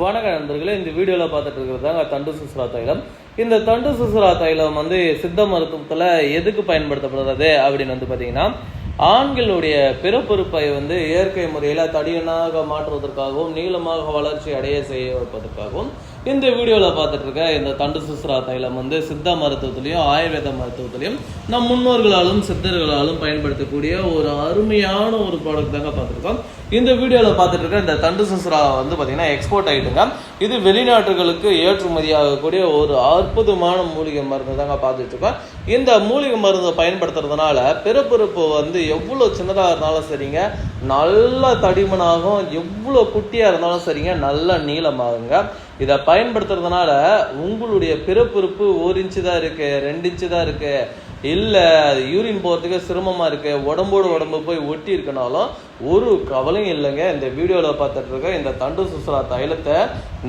வணக்க நண்பர்களே, இந்த வீடியோவில் பார்த்துட்டு இருக்கிறது தாங்க தண்டு சுசுரா தைலம். இந்த தண்டு சுசுரா தைலம் சித்த மருத்துவத்தில் எதுக்கு பயன்படுத்தப்படுறது அப்படின்னு பார்த்தீங்கன்னா, ஆண்களுடைய பிறப்புறுப்பை இயற்கை முறையில் தடியனாக மாற்றுவதற்காகவும் நீளமாக வளர்ச்சி அடைய செய்ய வைப்பதற்காகவும் இந்த வீடியோவில் பார்த்துட்டு இருக்க இந்த தண்டு சுசுரா தைலம் சித்த மருத்துவத்திலையும் ஆயுர்வேத மருத்துவத்திலையும் நம் முன்னோர்களாலும் சித்தர்களாலும் பயன்படுத்தக்கூடிய ஒரு அருமையான ஒரு ப்ராடக்ட் தாங்க பார்த்துருக்கோம். இந்த வீடியோவில் பார்த்துட்டு இருக்க இந்த தண்டு சுசுரா பார்த்தீங்கன்னா எக்ஸ்போர்ட் ஆகிட்டுங்க. இது வெளிநாட்டுகளுக்கு ஏற்றுமதி ஆகக்கூடிய ஒரு அற்புதமான மூலிகை மருந்து தாங்க பார்த்துட்டு இருக்கோம். இந்த மூலிகை மருந்தை பயன்படுத்துறதுனால பிறப்புறுப்பு எவ்வளோ சின்னதாக இருந்தாலும் சரிங்க, நல்ல தடிமனாகும், எவ்வளோ குட்டியாக இருந்தாலும் சரிங்க, நல்ல நீளமாகுங்க. இதை பயன்படுத்துறதுனால உங்களுடைய பிறப்புறுப்பு 1 இன்ச்சு தான் இருக்கு, 2 இன்ச்சு தான் இருக்கு, இல்லை யூரின் போகிறதுக்கு சிரமமாக இருக்குது, உடம்போடு உடம்பு போய் ஒட்டி இருக்கனாலும் ஒரு கவலையும் இல்லைங்க. இந்த வீடியோவில் பார்த்துட்டு இருக்க இந்த தண்டு சுசுரா தைலத்தை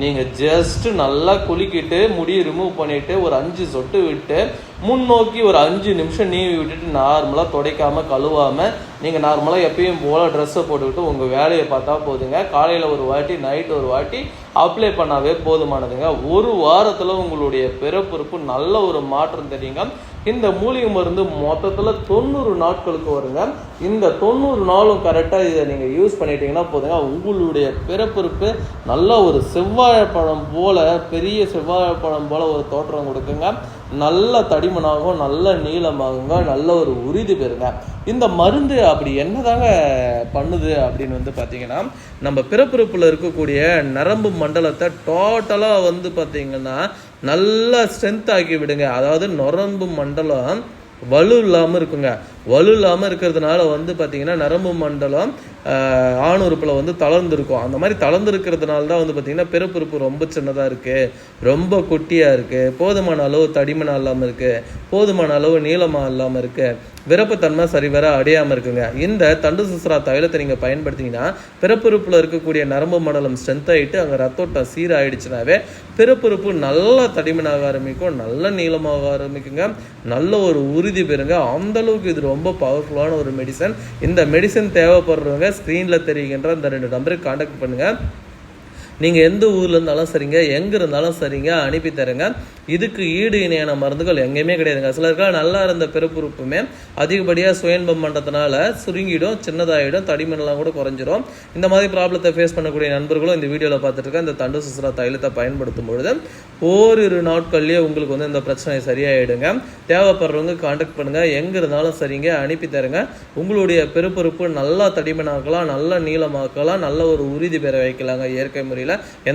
நீங்கள் ஜஸ்ட்டு நல்லா குலுக்கிட்டு முடியை ரிமூவ் பண்ணிவிட்டு ஒரு 5 சொட்டு விட்டு முன்னோக்கி ஒரு 5 நிமிஷம் நீவி விட்டுட்டு நார்மலாக துடைக்காமல் கழுவாமல் நீங்கள் நார்மலாக எப்பயும் போல் ட்ரெஸ்ஸை போட்டுக்கிட்டு உங்கள் வேலையை பார்த்தா போதுங்க. காலையில் ஒரு வாட்டி, நைட்டு ஒரு வாட்டி அப்ளை பண்ணாவே போதுமானதுங்க. ஒரு வாரத்தில் உங்களுடைய பிறப்புறுப்பு நல்ல ஒரு மாற்றம் தெரியுங்க. இந்த மூலிகை மருந்து மொத்தத்தில் 90 நாட்களுக்கு வருங்க. இந்த 90 நாளும் கரெக்டாக இதை நீங்கள் யூஸ் பண்ணிட்டீங்கன்னா போதுங்க, உங்களுடைய பிறப்புறுப்பு நல்ல ஒரு செவ்வாழைப்பழம் போல், பெரிய செவ்வாழைப்பழம் போல் ஒரு தோற்றம் கொடுக்குங்க. நல்ல தடிமனாகும், நல்ல நீளமாகுங்க, நல்ல ஒரு உறுதி பெறுங்க. இந்த மருந்து அப்படி என்னதாங்க பண்ணுது அப்படின்னு பார்த்தீங்கன்னா, நம்ம பிறப்புறுப்பில் இருக்கக்கூடிய நரம்பு மண்டலத்தை டோட்டலாக பார்த்தீங்கன்னா நல்லா ஸ்ட்ரென்த் ஆக்கி விடுங்க. அதாவது நரம்பு மண்டலம் வலு இல்லாமல் இருக்குங்க. வலு இல்லாமல் இருக்கிறதுனால பார்த்தீங்கன்னா நரம்பு மண்டலம் ஆணுறுப்பில் தளர்ந்துருக்கும். அந்த மாதிரி தளர்ந்துருக்கிறதுனால தான் பார்த்தீங்கன்னா பிறப்புறுப்பு ரொம்ப சின்னதாக இருக்குது, ரொம்ப குட்டியாக இருக்குது, போதுமான அளவு தடிமனாக இல்லாமல் இருக்குது, போதுமான அளவு நீளமாக இல்லாமல் இருக்குது, விருப்பத்தன்மை சரிவர அடையாமல் இருக்குங்க. இந்த தண்டு சுசுரா தைலத்தை நீங்கள் பயன்படுத்திங்கன்னா பிறப்புறுப்பில் இருக்கக்கூடிய நரம்பு மண்டலம் ஸ்ட்ரென்த் ஆகிட்டு அங்கே ரத்தோட்டம் சீராகிடுச்சுனாவே பிறப்புறுப்பு நல்லா தடிமனாக ஆரம்பிக்கும், நல்ல நீளமாக ஆரம்பிக்குங்க, நல்ல ஒரு உறுதி பெறுங்க. அந்தளவுக்கு இது ரொம்ப பவர்ஃபுல்லான ஒரு மெடிசன். இந்த மெடிசன் தேவைப்படுறவங்க ஸ்க்ரீனில் தெரிகின்ற இந்த 2 நம்பருக்கு கான்டாக்ட் பண்ணுங்கள். நீங்கள் எந்த ஊரில் இருந்தாலும் சரிங்க, எங்கே இருந்தாலும் சரிங்க, அனுப்பி தருங்க. இதுக்கு ஈடு இணையான மருந்துகள் எங்கேயுமே கிடையாதுங்க. சிலருக்காக நல்லா இருந்த பிறப்புறுப்புமே அதிகப்படியாக சுயன்பம் பண்ணுறதுனால சுருங்கிடும், சின்னதாகிடும், தடிமனெல்லாம் கூட குறைஞ்சிரும். இந்த மாதிரி ப்ராப்ளத்தை ஃபேஸ் பண்ணக்கூடிய நண்பர்களும் இந்த வீடியோவில் பார்த்துட்டு இருக்க இந்த தண்டு சுசுரா தைலத்தை பயன்படுத்தும் பொழுது ஓரிரு நாட்கள்லேயே உங்களுக்கு இந்த பிரச்சனை சரியாயிடுங்க. தேவைப்படுறவங்க கான்டாக்ட் பண்ணுங்கள். எங்கே இருந்தாலும் சரிங்க, அனுப்பி தருங்க. உங்களுடைய பிறப்புறுப்பு நல்லா தடிமனாக்கலாம், நல்ல நீளமாக்கலாம், நல்ல ஒரு உறுதி பெற வைக்கலாங்க இயற்கை முறையில்.